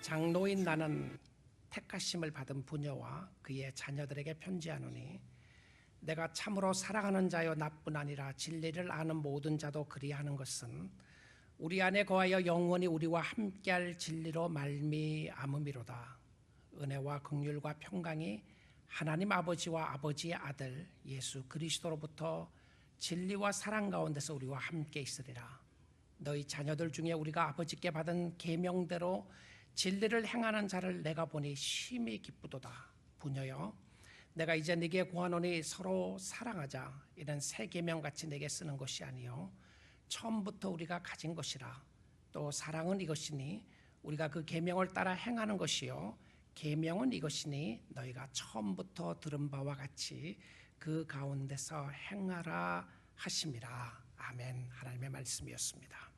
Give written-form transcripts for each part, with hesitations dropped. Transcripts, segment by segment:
장로인 나는 택하심을 받은 부녀와 그의 자녀들에게 편지하노니 내가 참으로 사랑하는 자여 나뿐 아니라 진리를 아는 모든 자도 그리하는 것은 우리 안에 거하여 영원히 우리와 함께할 진리로 말미암음이로다. 은혜와 긍휼과 평강이 하나님 아버지와 아버지의 아들 예수 그리스도로부터 진리와 사랑 가운데서 우리와 함께 있으리라. 너희 자녀들 중에 우리가 아버지께 받은 계명대로 진리를 행하는 자를 내가 보니 심히 기쁘도다. 부녀여, 내가 이제 네게 고하노니 서로 사랑하자. 이는 새 계명같이 내게 쓰는 것이 아니요 처음부터 우리가 가진 것이라. 또 사랑은 이것이니 우리가 그 계명을 따라 행하는 것이요 계명은 이것이니 너희가 처음부터 들은 바와 같이 그 가운데서 행하라 하심이라. 아멘. 하나님의 말씀이었습니다.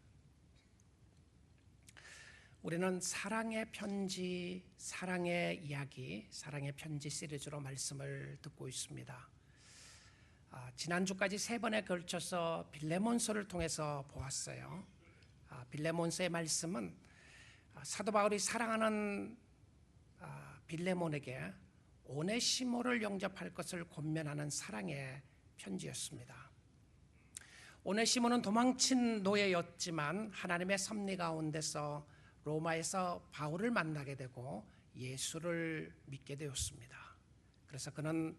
우리는 사랑의 편지, 사랑의 이야기, 사랑의 편지 시리즈로 말씀을 듣고 있습니다. 지난주까지 3번에 걸쳐서 빌레몬서를 통해서 보았어요. 빌레몬서의 말씀은 사도 바울이 사랑하는 빌레몬에게 오네시모를 영접할 것을 권면하는 사랑의 편지였습니다. 오네시모는 도망친 노예였지만 하나님의 섭리 가운데서 로마에서 바울을 만나게 되고 예수를 믿게 되었습니다. 그래서 그는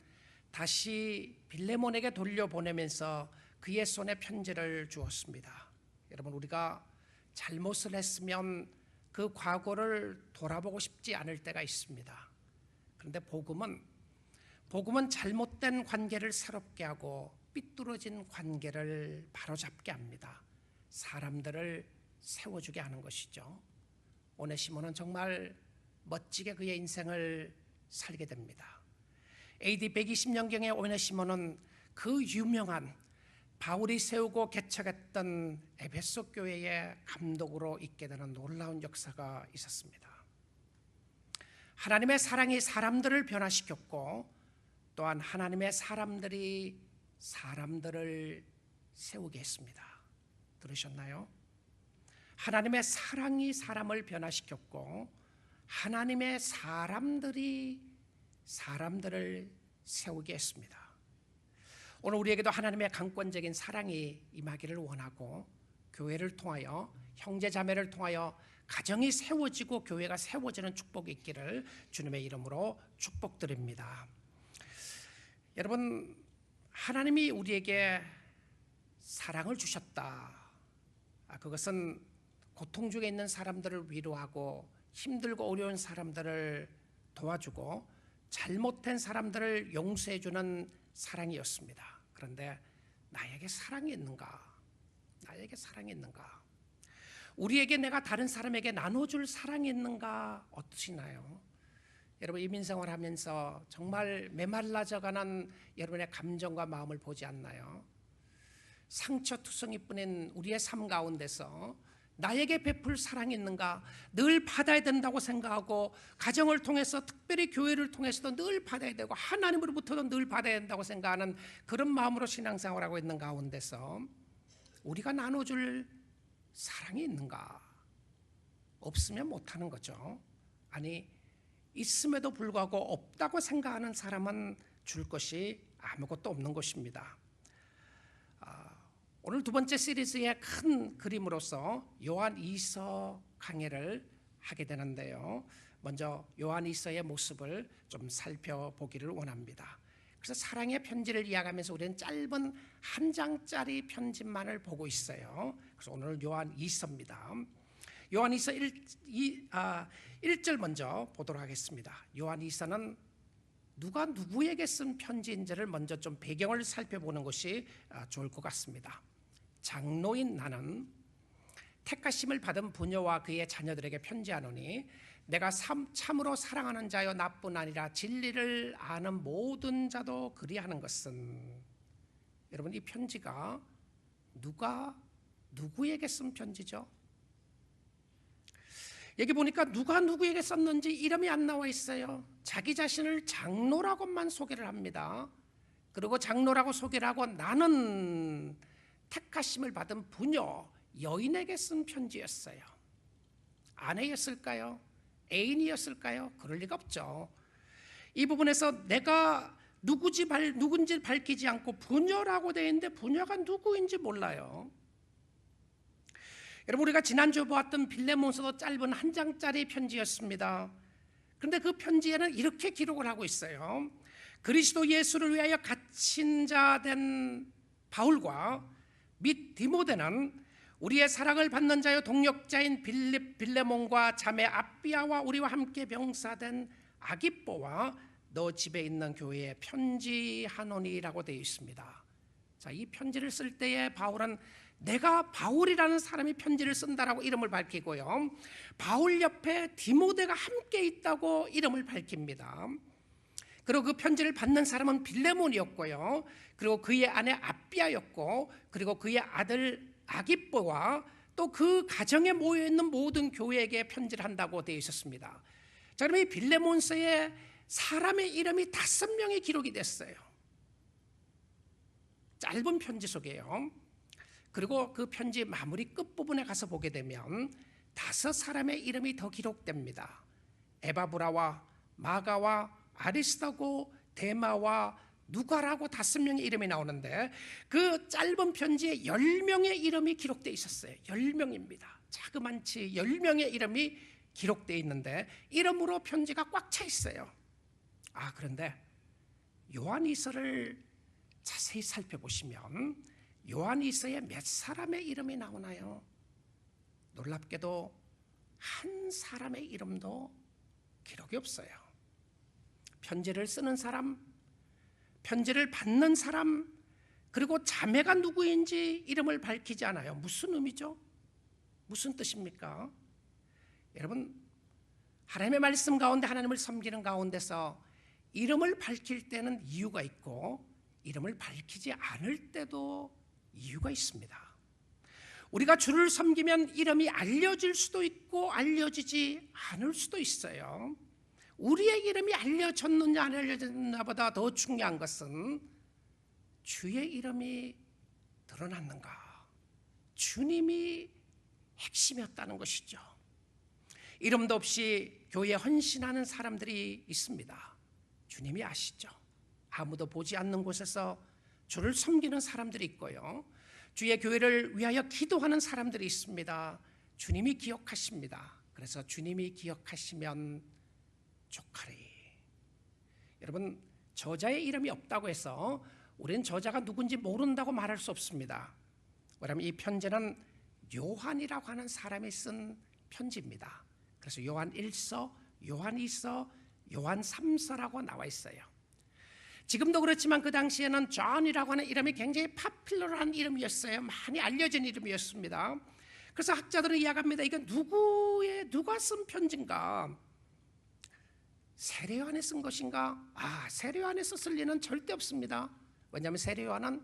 다시 빌레몬에게 돌려보내면서 그의 손에 편지를 주었습니다. 여러분, 우리가 잘못을 했으면 그 과거를 돌아보고 싶지 않을 때가 있습니다. 그런데 복음은 잘못된 관계를 새롭게 하고 삐뚤어진 관계를 바로잡게 합니다. 사람들을 세워주게 하는 것이죠. 오네시모는 정말 멋지게 그의 인생을 살게 됩니다. AD 120년경에 오네시모는 그 유명한 바울이 세우고 개척했던 에베소 교회의 감독으로 있게 되는 놀라운 역사가 있었습니다. 하나님의 사랑이 사람들을 변화시켰고 또한 하나님의 사람들이 사람들을 세우게 했습니다. 들으셨나요? 하나님의 사랑이 사람을 변화시켰고 하나님의 사람들이 사람들을 세우게 했습니다. 오늘 우리에게도 하나님의 강권적인 사랑이 임하기를 원하고 교회를 통하여 형제 자매를 통하여 가정이 세워지고 교회가 세워지는 축복이 있기를 주님의 이름으로 축복드립니다. 여러분, 하나님이 우리에게 사랑을 주셨다. 그것은 고통 중에 있는 사람들을 위로하고 힘들고 어려운 사람들을 도와주고 잘못된 사람들을 용서해주는 사랑이었습니다. 그런데 나에게 사랑이 있는가? 나에게 사랑이 있는가? 우리에게 내가 다른 사람에게 나눠줄 사랑이 있는가? 어떠시나요? 여러분, 이민생활 하면서 정말 메말라져가는 여러분의 감정과 마음을 보지 않나요? 상처투성이뿐인 우리의 삶 가운데서 나에게 베풀 사랑이 있는가? 늘 받아야 된다고 생각하고 가정을 통해서 특별히 교회를 통해서도 늘 받아야 되고 하나님으로부터도 늘 받아야 된다고 생각하는 그런 마음으로 신앙생활하고 있는 가운데서 우리가 나눠줄 사랑이 있는가? 없으면 못하는 거죠. 아니, 있음에도 불구하고 없다고 생각하는 사람은 줄 것이 아무것도 없는 것입니다. 오늘 두 번째 시리즈의 큰 그림으로서 요한 2서 강해를 하게 되는데요. 먼저 요한 2서의 모습을 좀 살펴보기를 원합니다. 그래서 사랑의 편지를 이야기하면서 우리는 짧은 한 장짜리 편지만을 보고 있어요. 그래서 오늘 요한 2서입니다. 요한 2서 1절 먼저 보도록 하겠습니다. 요한 2서는 누가 누구에게 쓴 편지인지를 먼저 좀 배경을 살펴보는 것이 좋을 것 같습니다. 장로인 나는 택하심을 받은 부녀와 그의 자녀들에게 편지하노니 내가 참으로 사랑하는 자여 나뿐 아니라 진리를 아는 모든 자도 그리하는 것은, 여러분, 이 편지가 누가 누구에게 쓴 편지죠? 여기 보니까 누가 누구에게 썼는지 이름이 안 나와 있어요. 자기 자신을 장로라고만 소개를 합니다. 그리고 장로라고 소개를 하고 나는 택하심을 받은 부녀, 여인에게 쓴 편지였어요. 아내였을까요? 애인이었을까요? 그럴 리가 없죠. 이 부분에서 내가 누군지 밝히지 않고 부녀라고 되어 있는데 부녀가 누구인지 몰라요. 여러분, 우리가 지난주에 보았던 빌레몬서도 짧은 한 장짜리 편지였습니다. 그런데 그 편지에는 이렇게 기록을 하고 있어요. 그리스도 예수를 위하여 갇힌 자 된 바울과 및 디모데는 우리의 사랑을 받는 자여 동역자인 빌레몬과 자매 아비아와 우리와 함께 병사된 아기뽀와 너 집에 있는 교회에 편지하노니라고 되어 있습니다. 자, 이 편지를 쓸 때에 바울은 내가 바울이라는 사람이 편지를 쓴다라고 이름을 밝히고요, 바울 옆에 디모데가 함께 있다고 이름을 밝힙니다. 그리고 그 편지를 받는 사람은 빌레몬이었고요, 그리고 그의 아내 아비아였고, 그리고 그의 아들 아기뽀와 또 그 가정에 모여있는 모든 교회에게 편지를 한다고 되어 있었습니다. 자, 그럼 이 빌레몬서에 사람의 이름이 5명이 기록이 됐어요. 짧은 편지 속에요. 그리고 그 편지 마무리 끝부분에 가서 보게 되면 5사람의 이름이 더 기록됩니다. 에바브라와 마가와 아리스타고 데마와 누가라고 5명의 이름이 나오는데, 그 짧은 편지에 10명의 이름이 기록되어 있었어요. 10명입니다. 자그만치 10명의 이름이 기록되어 있는데 이름으로 편지가 꽉 차 있어요. 그런데 요한이서를 자세히 살펴보시면 요한이서에 몇 사람의 이름이 나오나요? 놀랍게도 한 사람의 이름도 기록이 없어요. 편지를 쓰는 사람, 편지를 받는 사람, 그리고 자매가 누구인지 이름을 밝히지 않아요. 무슨 의미죠? 무슨 뜻입니까? 여러분, 하나님의 말씀 가운데 하나님을 섬기는 가운데서 이름을 밝힐 때는 이유가 있고 이름을 밝히지 않을 때도 이유가 있습니다. 우리가 주를 섬기면 이름이 알려질 수도 있고 알려지지 않을 수도 있어요. 우리의 이름이 알려졌느냐 안 알려졌느냐보다 더 중요한 것은 주의 이름이 드러났는가, 주님이 핵심이었다는 것이죠. 이름도 없이 교회에 헌신하는 사람들이 있습니다. 주님이 아시죠? 아무도 보지 않는 곳에서 주를 섬기는 사람들이 있고요, 주의 교회를 위하여 기도하는 사람들이 있습니다. 주님이 기억하십니다. 그래서 주님이 기억하시면 족하리. 여러분, 저자의 이름이 없다고 해서 우리는 저자가 누군지 모른다고 말할 수 없습니다. 왜냐하면 이 편지는 요한이라고 하는 사람이 쓴 편지입니다. 그래서 요한 1서, 요한 2서, 요한 3서라고 나와 있어요. 지금도 그렇지만 그 당시에는 존이라고 하는 이름이 굉장히 파퓰러한 이름이었어요. 많이 알려진 이름이었습니다. 그래서 학자들은 이야기합니다. 이건 누가 쓴 편지인가? 세례 요한이 쓴 것인가? 세례 요한이 썼을 리는 절대 없습니다. 왜냐하면 세례 요한은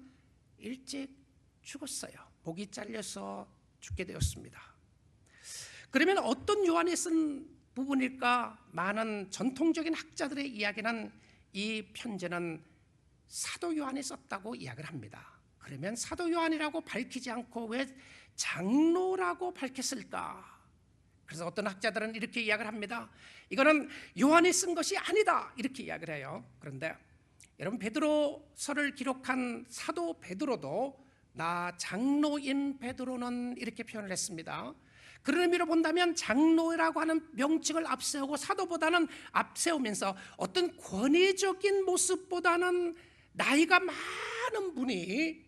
일찍 죽었어요. 목이 잘려서 죽게 되었습니다. 그러면 어떤 요한이 쓴 부분일까? 많은 전통적인 학자들의 이야기는 이 편지는 사도 요한이 썼다고 이야기를 합니다. 그러면 사도 요한이라고 밝히지 않고 왜 장로라고 밝혔을까? 그래서 어떤 학자들은 이렇게 이야기를 합니다. 이거는 요한이 쓴 것이 아니다, 이렇게 이야기를 해요. 그런데 여러분, 베드로서를 기록한 사도 베드로도 나 장로인 베드로는 이렇게 표현을 했습니다. 그런 의미로 본다면 장로라고 하는 명칭을 앞세우고 사도보다는 앞세우면서 어떤 권위적인 모습보다는 나이가 많은 분이,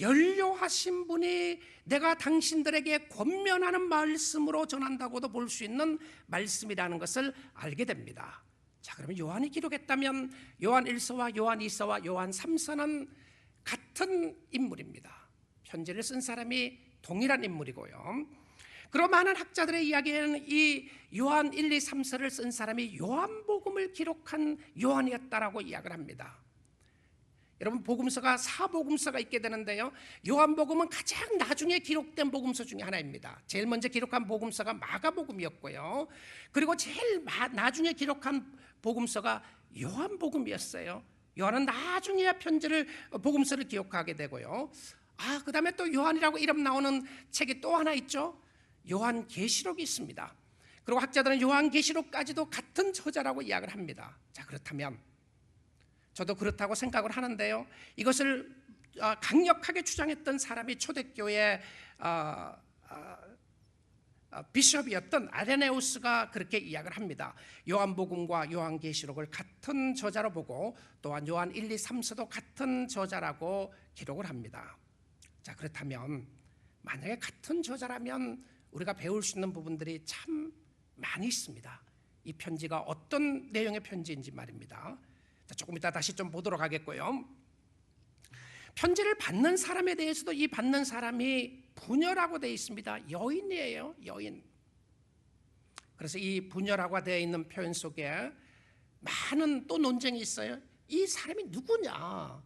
연료하신 분이 내가 당신들에게 권면하는 말씀으로 전한다고도 볼 수 있는 말씀이라는 것을 알게 됩니다. 자, 그러면 요한이 기록했다면 요한 1서와 요한 2서와 요한 3서는 같은 인물입니다. 편지를 쓴 사람이 동일한 인물이고요. 그런 많은 학자들의 이야기에는 이 요한 1, 2, 3서를 쓴 사람이 요한복음을 기록한 요한이었다라고 이야기를 합니다. 여러분, 복음서가 4복음서가 있게 되는데요, 요한복음은 가장 나중에 기록된 복음서 중에 하나입니다. 제일 먼저 기록한 복음서가 마가복음이었고요, 그리고 제일 나중에 기록한 복음서가 요한복음이었어요. 요한은 나중에야 복음서를 기록하게 되고요. 그 다음에 또 요한이라고 이름 나오는 책이 또 하나 있죠. 요한계시록이 있습니다. 그리고 학자들은 요한계시록까지도 같은 저자라고 이야기를 합니다. 자, 그렇다면 저도 그렇다고 생각을 하는데요, 이것을 강력하게 주장했던 사람이 초대교회 비숍이었던 아레네우스가 그렇게 이야기를 합니다. 요한복음과 요한계시록을 같은 저자로 보고 또한 요한 1, 2, 3서도 같은 저자라고 기록을 합니다. 자, 그렇다면 만약에 같은 저자라면 우리가 배울 수 있는 부분들이 참 많이 있습니다. 이 편지가 어떤 내용의 편지인지 말입니다. 자, 조금 이따 다시 좀 보도록 하겠고요. 편지를 받는 사람에 대해서도 이 받는 사람이 부녀라고 되어 있습니다. 여인이에요, 여인. 그래서 이 부녀라고 되어 있는 표현 속에 많은 또 논쟁이 있어요. 이 사람이 누구냐?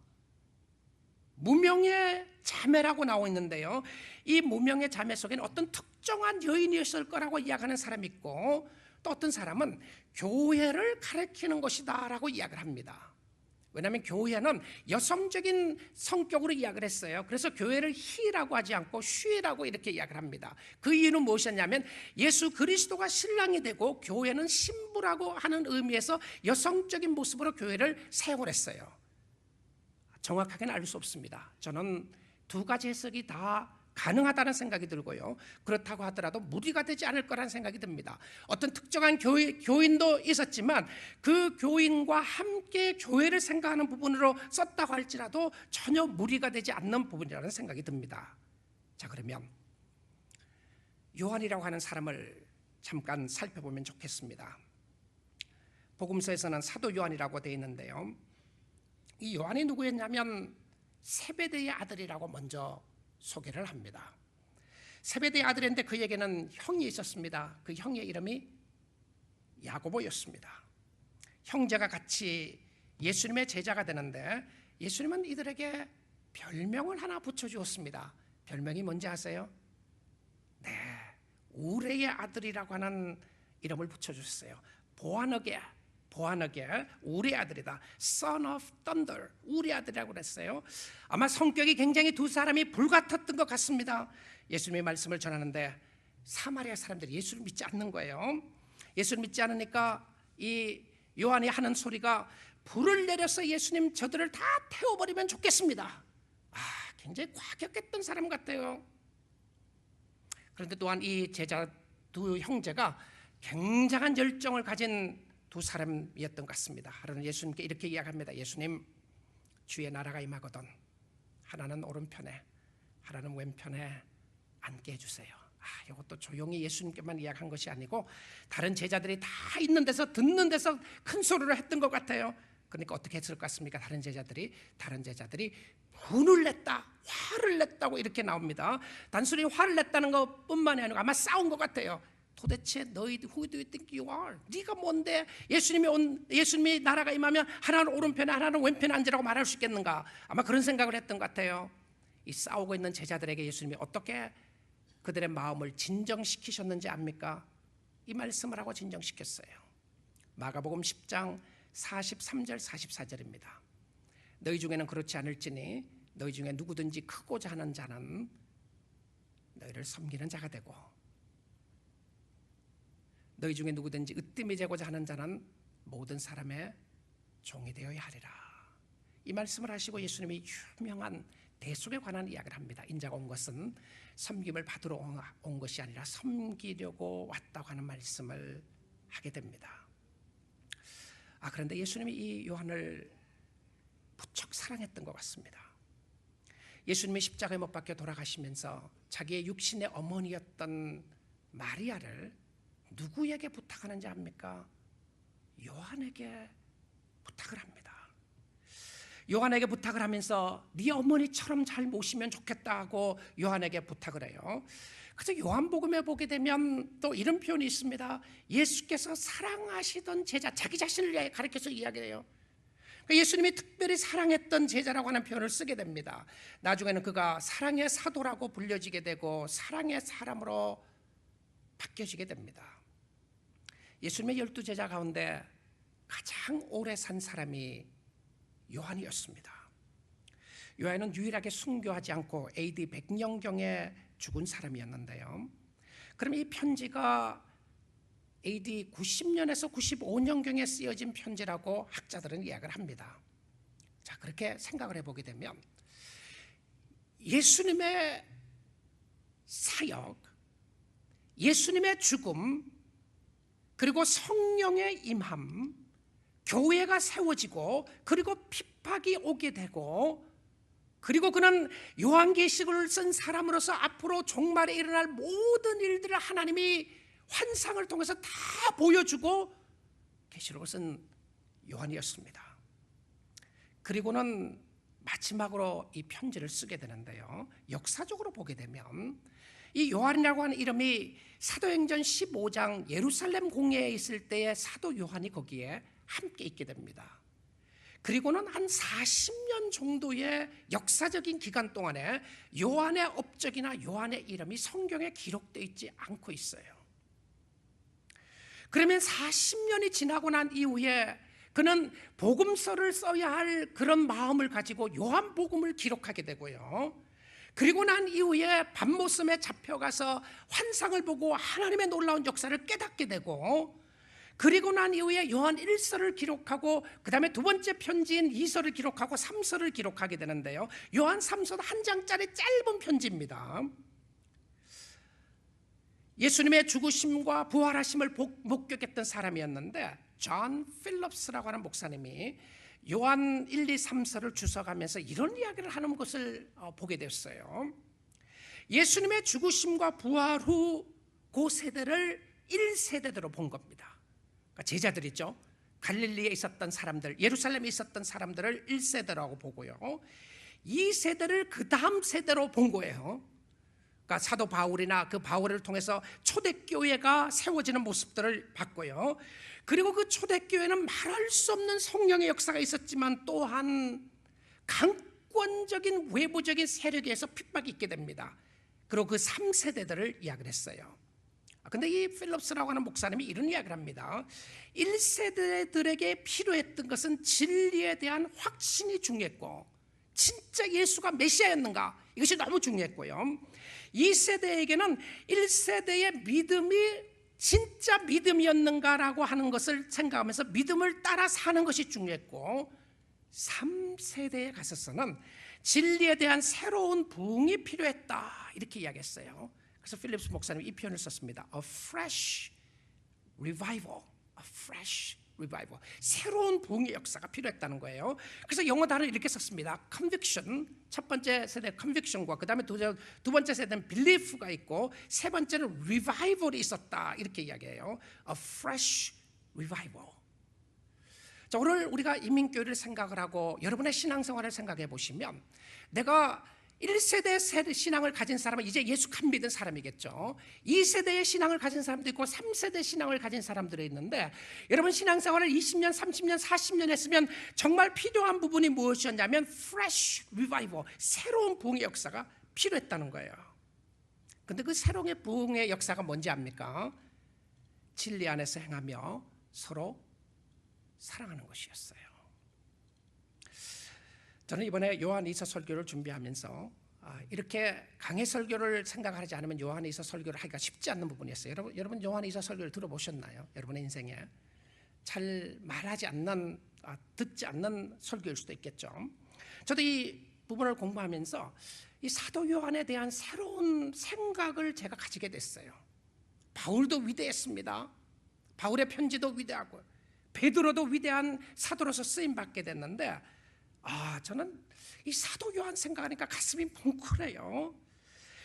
무명의 자매라고 나오고 있는데요, 이 무명의 자매 속에는 어떤 특정한 여인이었을 거라고 이야기하는 사람이 있고, 또 어떤 사람은 교회를 가리키는 것이다 라고 이야기를 합니다. 왜냐하면 교회는 여성적인 성격으로 이야기를 했어요. 그래서 교회를 히라고 하지 않고 쉬라고 이렇게 이야기를 합니다. 그 이유는 무엇이었냐면 예수 그리스도가 신랑이 되고 교회는 신부라고 하는 의미에서 여성적인 모습으로 교회를 사용을 했어요. 정확하게는 알 수 없습니다. 저는 두 가지 해석이 다 가능하다는 생각이 들고요, 그렇다고 하더라도 무리가 되지 않을 거라는 생각이 듭니다. 어떤 특정한 교인도 있었지만 그 교인과 함께 교회를 생각하는 부분으로 썼다고 할지라도 전혀 무리가 되지 않는 부분이라는 생각이 듭니다. 자, 그러면 요한이라고 하는 사람을 잠깐 살펴보면 좋겠습니다. 복음서에서는 사도 요한이라고 되어 있는데요, 이 요한이 누구였냐면 세베대의 아들이라고 먼저 소개를 합니다. 세베대의 아들인데 그에게는 형이 있었습니다. 그 형의 이름이 야고보였습니다. 형제가 같이 예수님의 제자가 되는데 예수님은 이들에게 별명을 하나 붙여주었습니다. 별명이 뭔지 아세요? 네, 우레의 아들이라고 하는 이름을 붙여주셨어요. 보아너게 우리의 아들이다. Son of Thunder, 우리의 아들이라고 그랬어요. 아마 성격이 굉장히 두 사람이 불같았던 것 같습니다. 예수님의 말씀을 전하는데 사마리아 사람들이 예수를 믿지 않는 거예요. 예수를 믿지 않으니까 이 요한이 하는 소리가 불을 내려서 예수님 저들을 다 태워버리면 좋겠습니다. 굉장히 과격했던 사람 같아요. 그런데 또한 이 제자 두 형제가 굉장한 열정을 가진 두 사람이었던 것 같습니다. 하루는 예수님께 이렇게 이야기합니다. 예수님, 주의 나라가 임하거든 하나는 오른편에 하나는 왼편에 앉게 해주세요. 이것도 조용히 예수님께만 이야기한 것이 아니고 다른 제자들이 다 있는 데서 듣는 데서 큰 소리로 했던 것 같아요. 그러니까 어떻게 했을 것 같습니까? 다른 제자들이 분을 냈다, 화를 냈다고 이렇게 나옵니다. 단순히 화를 냈다는 것뿐만이 아니고 아마 싸운 것 같아요. 도대체 너희 who do you think you are? 네가 뭔데 예수님이 나라가 임하면 하나는 오른편에 하나는 왼편에 앉으라고 말할 수 있겠는가? 아마 그런 생각을 했던 것 같아요. 이 싸우고 있는 제자들에게 예수님이 어떻게 그들의 마음을 진정시키셨는지 압니까? 이 말씀을 하고 진정시켰어요. 마가복음 10장 43절 44절입니다. 너희 중에는 그렇지 않을지니 너희 중에 누구든지 크고자 하는 자는 너희를 섬기는 자가 되고 너희 중에 누구든지 으뜸이 되고자 하는 자는 모든 사람의 종이 되어야 하리라. 이 말씀을 하시고 예수님이 유명한 대속에 관한 이야기를 합니다. 인자가 온 것은 섬김을 받으러 온 것이 아니라 섬기려고 왔다고 하는 말씀을 하게 됩니다. 그런데 예수님이 이 요한을 무척 사랑했던 것 같습니다. 예수님이 십자가에 못 박혀 돌아가시면서 자기의 육신의 어머니였던 마리아를 누구에게 부탁하는지 압니까? 요한에게 부탁을 합니다. 요한에게 부탁을 하면서 네 어머니처럼 잘 모시면 좋겠다고 요한에게 부탁을 해요. 그래서 요한복음에 보게 되면 또 이런 표현이 있습니다. 예수께서 사랑하시던 제자, 자기 자신을 가리켜서 이야기해요. 예수님이 특별히 사랑했던 제자라고 하는 표현을 쓰게 됩니다. 나중에는 그가 사랑의 사도라고 불려지게 되고 사랑의 사람으로 바뀌어지게 됩니다. 예수님의 12제자 가운데 가장 오래 산 사람이 요한이었습니다. 요한은 유일하게 순교하지 않고 AD 100년경에 죽은 사람이었는데요. 그럼 이 편지가 AD 90년에서 95년경에 쓰여진 편지라고 학자들은 이야기를 합니다. 자, 그렇게 생각을 해보게 되면 예수님의 사역, 예수님의 죽음, 그리고 성령의 임함, 교회가 세워지고 그리고 핍박이 오게 되고, 그리고 그는 요한계시록을 쓴 사람으로서 앞으로 종말에 일어날 모든 일들을 하나님이 환상을 통해서 다 보여주고 계시록을 쓴 요한이었습니다. 그리고는 마지막으로 이 편지를 쓰게 되는데요, 역사적으로 보게 되면 이 요한이라고 하는 이름이 사도행전 15장 예루살렘 공회에 있을 때에 사도 요한이 거기에 함께 있게 됩니다. 그리고는 한 40년 정도의 역사적인 기간 동안에 요한의 업적이나 요한의 이름이 성경에 기록되어 있지 않고 있어요. 그러면 40년이 지나고 난 이후에 그는 복음서를 써야 할 그런 마음을 가지고 요한복음을 기록하게 되고요, 그리고 난 이후에 밤모섬에 잡혀가서 환상을 보고 하나님의 놀라운 역사를 깨닫게 되고, 그리고 난 이후에 요한 1서를 기록하고 그 다음에 두 번째 편지인 2서를 기록하고 3서를 기록하게 되는데요, 요한 3서도 한 장짜리 짧은 편지입니다. 예수님의 죽으심과 부활하심을 목격했던 사람이었는데 존 필립스라고 하는 목사님이 요한 1, 2, 3서를 주석하면서 이런 이야기를 하는 것을 보게 됐어요. 예수님의 죽으심과 부활 후 그 세대를 1세대대로 본 겁니다. 그러니까 제자들이죠, 갈릴리에 있었던 사람들, 예루살렘에 있었던 사람들을 1세대라고 보고요, 2세대를 그 다음 세대로 본 거예요. 그러니까 사도 바울이나 그 바울을 통해서 초대교회가 세워지는 모습들을 봤고요, 그리고 그 초대교회는 말할 수 없는 성령의 역사가 있었지만 또한 강권적인 외부적인 세력에서 핍박이 있게 됩니다. 그리고 그 3세대들을 이야기를 했어요. 근데 이 필립스라고 하는 목사님이 이런 이야기를 합니다. 1세대들에게 필요했던 것은 진리에 대한 확신이 중요했고, 진짜 예수가 메시아였는가, 이것이 너무 중요했고요, 2세대에게는 1세대의 믿음이 진짜 믿음이었는가라고 하는 것을 생각하면서 믿음을 따라 사는 것이 중요했고, 3세대에 가서서는 진리에 대한 새로운 부흥이 필요했다, 이렇게 이야기했어요. 그래서 필립스 목사님이 이 표현을 썼습니다. A fresh revival, a fresh revival. 새로운 부흥의 역사가 필요했다는 거예요. 그래서 영어 단어를 이렇게 썼습니다. conviction, 첫 번째 세대 conviction과 그 다음에 두 번째 세대는 belief가 있고, 세 번째는 revival이 있었다, 이렇게 이야기해요. A fresh revival. 자, 오늘 우리가 이민교회를 생각을 하고 여러분의 신앙생활을 생각해 보시면, 내가 1세대 신앙을 가진 사람은 이제 예수 안 믿은 사람이겠죠. 2세대의 신앙을 가진 사람도 있고 3세대 신앙을 가진 사람들이 있는데, 여러분 신앙생활을 20년, 30년, 40년 했으면 정말 필요한 부분이 무엇이었냐면 fresh revival, 새로운 부흥의 역사가 필요했다는 거예요. 근데 그 새로운 부흥의 역사가 뭔지 압니까? 진리 안에서 행하며 서로 사랑하는 것이었어요. 저는 이번에 요한 2서 설교를 준비하면서 이렇게 강해 설교를 생각하지 않으면 요한 2서 설교를 하기가 쉽지 않는 부분이었어요. 여러분 요한 2서 설교를 들어보셨나요? 여러분의 인생에 잘 말하지 않는, 듣지 않는 설교일 수도 있겠죠. 저도 이 부분을 공부하면서 이 사도 요한에 대한 새로운 생각을 제가 가지게 됐어요. 바울도 위대했습니다. 바울의 편지도 위대하고 베드로도 위대한 사도로서 쓰임 받게 됐는데, 저는 이 사도 요한 생각하니까 가슴이 뭉클해요.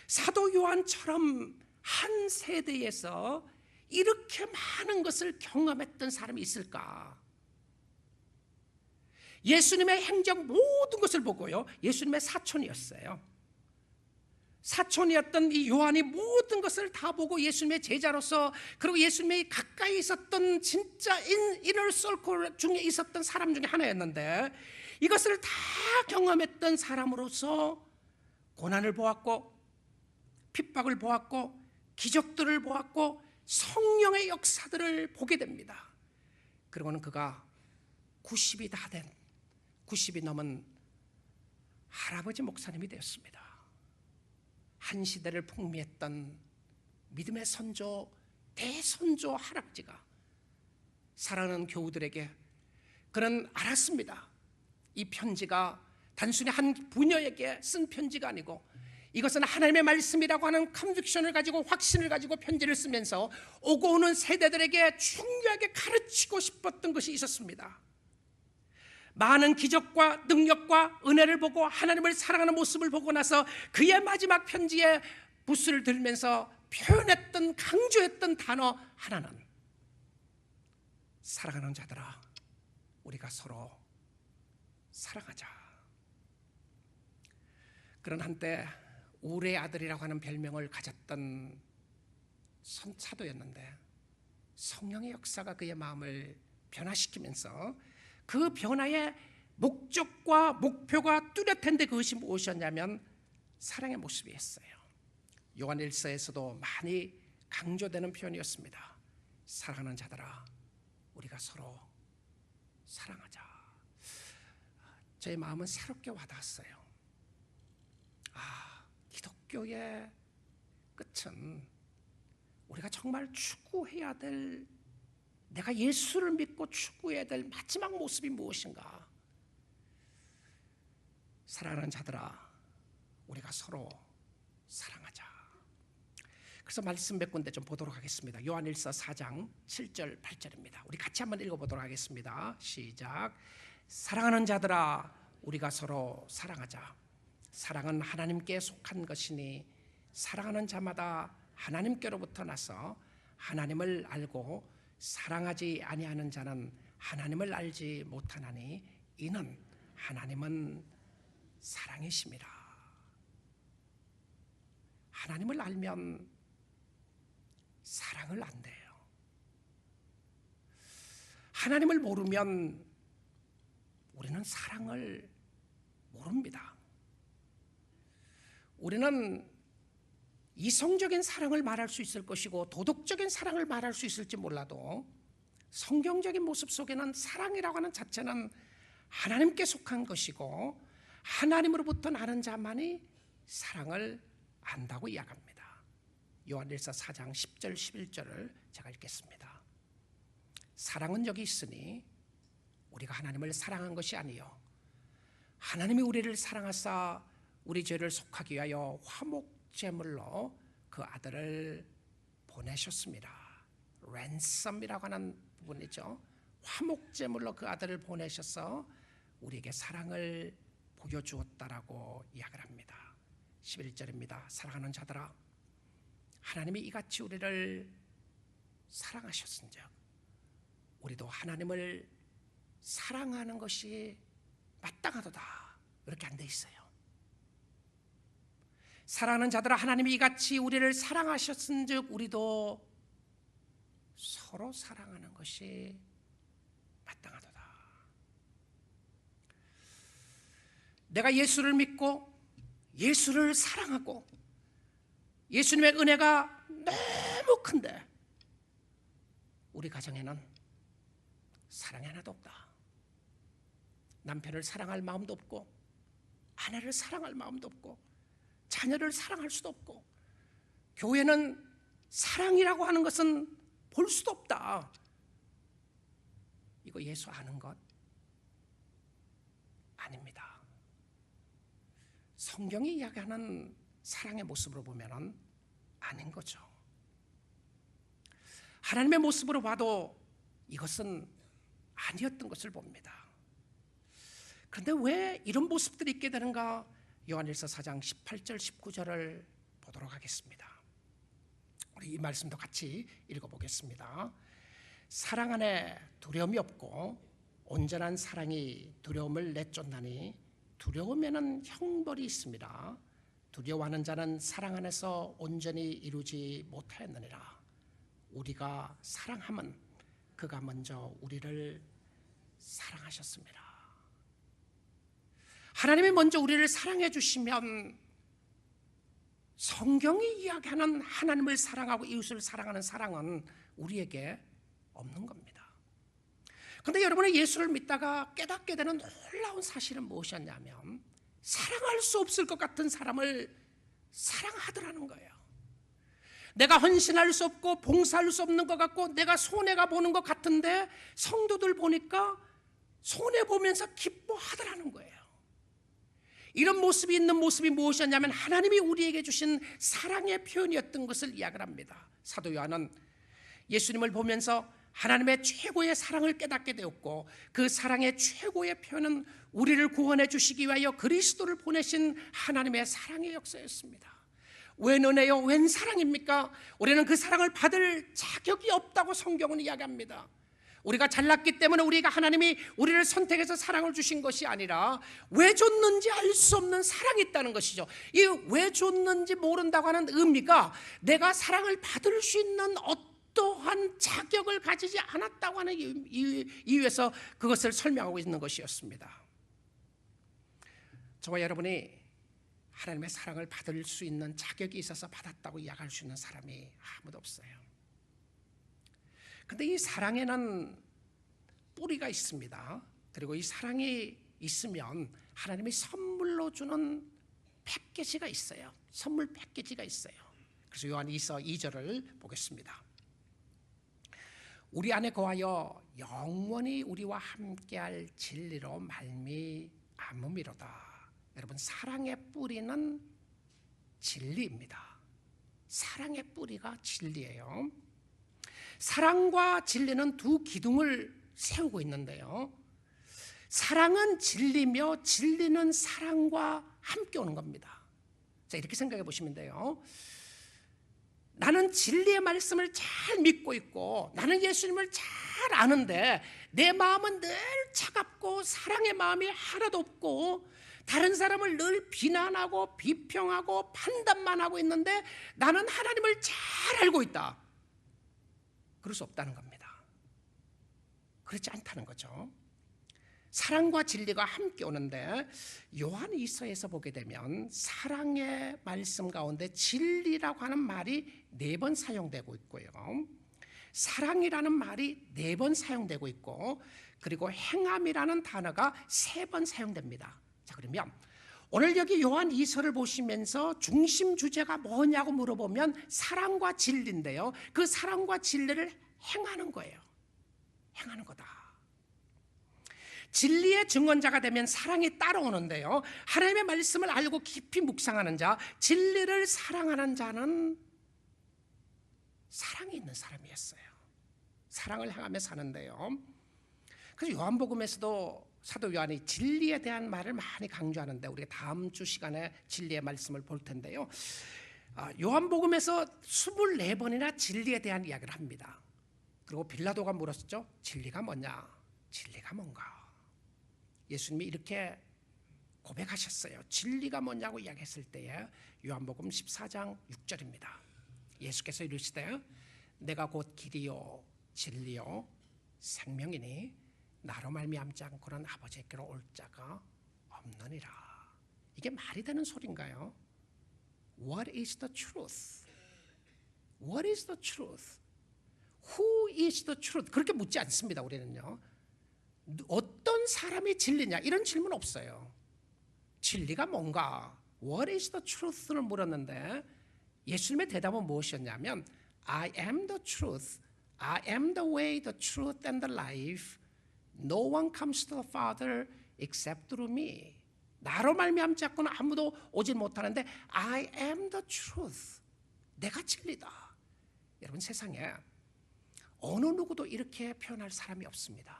사도 요한처럼 한 세대에서 이렇게 많은 것을 경험했던 사람이 있을까? 예수님의 행적 모든 것을 보고요, 예수님의 사촌이었어요. 사촌이었던 이 요한이 모든 것을 다 보고 예수님의 제자로서, 그리고 예수님의 가까이 있었던 진짜 이너 서클 중에 있었던 사람 중에 하나였는데, 이것을 다 경험했던 사람으로서 고난을 보았고 핍박을 보았고 기적들을 보았고 성령의 역사들을 보게 됩니다. 그리고는 그가 90이 다 된, 90이 넘은 할아버지 목사님이 되었습니다. 한 시대를 풍미했던 믿음의 선조 대선조 할아버지가 사랑하는 교우들에게 그는 알았습니다. 이 편지가 단순히 한 부녀에게 쓴 편지가 아니고 이것은 하나님의 말씀이라고 하는 컨빅션을 가지고 확신을 가지고 편지를 쓰면서 오고 오는 세대들에게 중요하게 가르치고 싶었던 것이 있었습니다. 많은 기적과 능력과 은혜를 보고 하나님을 사랑하는 모습을 보고 나서 그의 마지막 편지에 붓을 들면서 표현했던, 강조했던 단어 하나는 사랑하는 자들아, 우리가 서로 사랑하자. 그런 한때 우레의 아들이라고 하는 별명을 가졌던 사도였는데 성령의 역사가 그의 마음을 변화시키면서 그 변화의 목적과 목표가 뚜렷한데 그것이 무엇이었냐면 사랑의 모습이었어요. 요한일서에서도 많이 강조되는 표현이었습니다. 사랑하는 자들아, 우리가 서로 사랑하자. 저의 마음은 새롭게 와닿았어요. 기독교의 끝은 우리가 정말 추구해야 될, 내가 예수를 믿고 추구해야 될 마지막 모습이 무엇인가? 사랑하는 자들아, 우리가 서로 사랑하자. 그래서 말씀 몇 군데 좀 보도록 하겠습니다. 요한일서 4장 7절 8절입니다. 우리 같이 한번 읽어보도록 하겠습니다. 시작. 사랑하는 자들아, 우리가 서로 사랑하자. 사랑은 하나님께 속한 것이니 사랑하는 자마다 하나님께로부터 나서 하나님을 알고 사랑하지 아니하는 자는 하나님을 알지 못하나니 이는 하나님은 사랑이심이라. 하나님을 알면 사랑을 안 돼요. 하나님을 모르면 우리는 사랑을 모릅니다. 우리는 이성적인 사랑을 말할 수 있을 것이고 도덕적인 사랑을 말할 수 있을지 몰라도 성경적인 모습 속에는 사랑이라고 하는 자체는 하나님께 속한 것이고 하나님으로부터 나는 자만이 사랑을 안다고 이야기합니다. 요한일서 4장 10절 11절을 제가 읽겠습니다. 사랑은 여기 있으니 우리가 하나님을 사랑한 것이 아니요 하나님이 우리를 사랑하사 우리 죄를 속하기 위하여 화목제물로 그 아들을 보내셨습니다. 랜섬이라고 하는 부분이죠. 화목제물로 그 아들을 보내셔서 우리에게 사랑을 보여주었다라고 이야기를 합니다. 11절입니다. 사랑하는 자들아, 하나님이 이같이 우리를 사랑하셨은즉 우리도 하나님을 사랑하는 것이 마땅하도다. 이렇게 안 돼 있어요. 사랑하는 자들아, 하나님이 이같이 우리를 사랑하셨은즉 우리도 서로 사랑하는 것이 마땅하도다. 내가 예수를 믿고 예수를 사랑하고 예수님의 은혜가 너무 큰데 우리 가정에는 사랑이 하나도 없다. 남편을 사랑할 마음도 없고 아내를 사랑할 마음도 없고 자녀를 사랑할 수도 없고 교회는 사랑이라고 하는 것은 볼 수도 없다. 이거 예수 아는 것 아닙니다. 성경이 이야기하는 사랑의 모습으로 보면 아닌 거죠. 하나님의 모습으로 봐도 이것은 아니었던 것을 봅니다. 그런데 왜 이런 모습들이 있게 되는가? 요한일서 4장 18절 19절을 보도록 하겠습니다. 우리 이 말씀도 같이 읽어보겠습니다. 사랑 안에 두려움이 없고 온전한 사랑이 두려움을 내쫓나니 두려움에는 형벌이 있습니다. 두려워하는 자는 사랑 안에서 온전히 이루지 못하였느니라. 우리가 사랑함은 그가 먼저 우리를 사랑하셨습니다. 하나님이 먼저 우리를 사랑해 주시면 성경이 이야기하는 하나님을 사랑하고 이웃을 사랑하는 사랑은 우리에게 없는 겁니다. 그런데 여러분이 예수를 믿다가 깨닫게 되는 놀라운 사실은 무엇이었냐면 사랑할 수 없을 것 같은 사람을 사랑하더라는 거예요. 내가 헌신할 수 없고 봉사할 수 없는 것 같고 내가 손해가 보는 것 같은데 성도들 보니까 손해보면서 기뻐하더라는 거예요. 이런 모습이 있는 모습이 무엇이었냐면 하나님이 우리에게 주신 사랑의 표현이었던 것을 이야기를 합니다. 사도 요한은 예수님을 보면서 하나님의 최고의 사랑을 깨닫게 되었고 그 사랑의 최고의 표현은 우리를 구원해 주시기 위하여 그리스도를 보내신 하나님의 사랑의 역사였습니다. 웬 은혜요, 웬 사랑입니까? 우리는 그 사랑을 받을 자격이 없다고 성경은 이야기합니다. 우리가 잘났기 때문에 하나님이 우리를 선택해서 사랑을 주신 것이 아니라 왜 줬는지 알 수 없는 사랑이 있다는 것이죠. 이 왜 줬는지 모른다고 하는 의미가 내가 사랑을 받을 수 있는 어떠한 자격을 가지지 않았다고 하는 이유에서 그것을 설명하고 있는 것이었습니다. 저와 여러분이 하나님의 사랑을 받을 수 있는 자격이 있어서 받았다고 이야기할 수 있는 사람이 아무도 없어요. 근데 이 사랑에는 뿌리가 있습니다. 그리고 이 사랑이 있으면 하나님이 선물로 주는 패키지가 있어요. 선물 패키지가 있어요. 그래서 요한 2서 2절을 보겠습니다. 우리 안에 거하여 영원히 우리와 함께할 진리로 말미암음이로다. 여러분, 사랑의 뿌리는 진리입니다. 사랑의 뿌리가 진리예요. 사랑과 진리는 두 기둥을 세우고 있는데요. 사랑은 진리며 진리는 사랑과 함께 오는 겁니다. 자, 이렇게 생각해 보시면 돼요. 나는 진리의 말씀을 잘 믿고 있고 나는 예수님을 잘 아는데 내 마음은 늘 차갑고 사랑의 마음이 하나도 없고 다른 사람을 늘 비난하고 비평하고 판단만 하고 있는데 나는 하나님을 잘 알고 있다. 그럴 수 없다는 겁니다. 그렇지 않다는 거죠. 사랑과 진리가 함께 오는데 요한 2서에서 보게 되면 사랑의 말씀 가운데 진리라고 하는 말이 4번 사용되고 있고요. 사랑이라는 말이 4번 사용되고 있고 그리고 행함이라는 단어가 3번 사용됩니다. 자, 그러면 오늘 여기 요한 2서를 보시면서 중심 주제가 뭐냐고 물어보면 사랑과 진리인데요. 그 사랑과 진리를 행하는 거예요. 행하는 거다. 진리의 증언자가 되면 사랑이 따라오는데요. 하나님의 말씀을 알고 깊이 묵상하는 자, 진리를 사랑하는 자는 사랑이 있는 사람이었어요. 사랑을 향하며 사는데요. 그래서 요한복음에서도 사도 요한이 진리에 대한 말을 많이 강조하는데 우리가 다음 주 시간에 진리의 말씀을 볼 텐데요. 요한복음에서 24번이나 진리에 대한 이야기를 합니다. 그리고 빌라도가 물었죠. 진리가 뭐냐? 진리가 뭔가? 예수님이 이렇게 고백하셨어요. 진리가 뭐냐고 이야기했을 때에 요한복음 14장 6절입니다. 예수께서 이르시되 내가 곧 길이요 진리요 생명이니 나로 말미암지 않고는 아버지께로 올 자가 없느니라. 이게 말이 되는 소리인가요? What is the truth? What is the truth? Who is the truth? 그렇게 묻지 않습니다. 우리는요. 어떤 사람이 진리냐 이런 질문 없어요. 진리가 뭔가? What is the truth를 물었는데 예수님의 대답은 무엇이었냐면 I am the truth. I am the way, the truth and the life. No one comes to the Father except through me. 나로 말미암지 않고는 아무도 오지 못하는데 I am the truth. 내가 진리다. 여러분, 세상에 어느 누구도 이렇게 표현할 사람이 없습니다.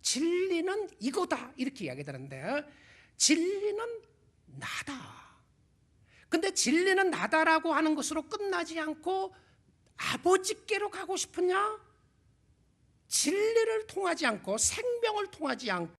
진리는 이거다 이렇게 이야기하는데 진리는 나다. 근데 진리는 나다라고 하는 것으로 끝나지 않고 아버지께로 가고 싶으냐? 진리를 통하지 않고 생명을 통하지 않고